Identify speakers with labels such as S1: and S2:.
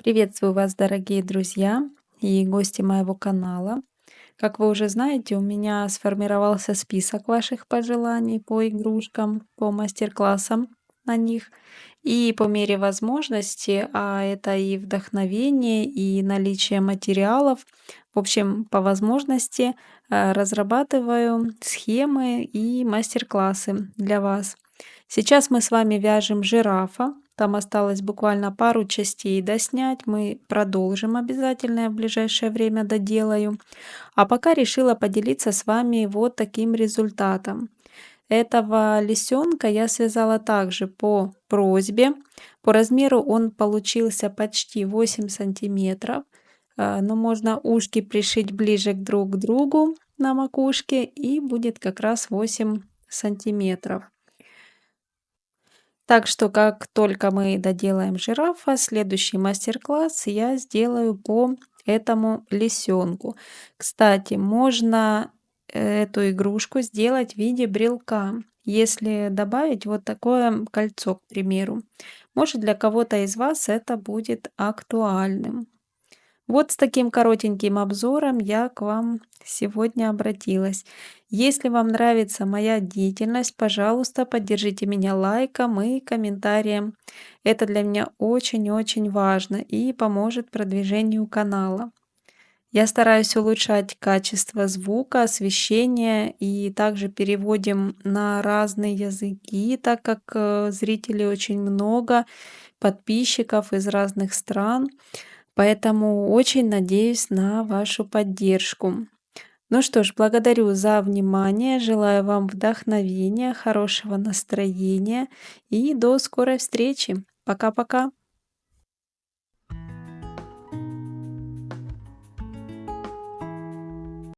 S1: Приветствую вас, дорогие друзья и гости моего канала. Как вы уже знаете, у меня сформировался список ваших пожеланий по игрушкам, по мастер-классам на них. И по мере возможности, а это и вдохновение, и наличие материалов, в общем, по возможности разрабатываю схемы и мастер-классы для вас. Сейчас мы с вами вяжем жирафа. Там осталось буквально пару частей доснять. Мы продолжим обязательно, я в ближайшее время доделаю. А пока решила поделиться с вами вот таким результатом. Этого лисенка я связала также по просьбе. По размеру он получился почти 8 сантиметров. Но можно ушки пришить ближе друг к другу на макушке, и будет как раз 8 сантиметров. Так что, как только мы доделаем жирафа, следующий мастер-класс я сделаю по этому лисенку. Кстати, можно эту игрушку сделать в виде брелка, если добавить вот такое кольцо, к примеру. Может, для кого-то из вас это будет актуальным. Вот с таким коротеньким обзором я к вам сегодня обратилась. Если вам нравится моя деятельность, пожалуйста, поддержите меня лайком и комментарием. Это для меня очень-очень важно и поможет продвижению канала. Я стараюсь улучшать качество звука, освещения и также переводим на разные языки, так как зрителей очень много, подписчиков из разных стран. Поэтому очень надеюсь на вашу поддержку. Ну что ж, благодарю за внимание, желаю вам вдохновения, хорошего настроения и до скорой встречи. Пока-пока.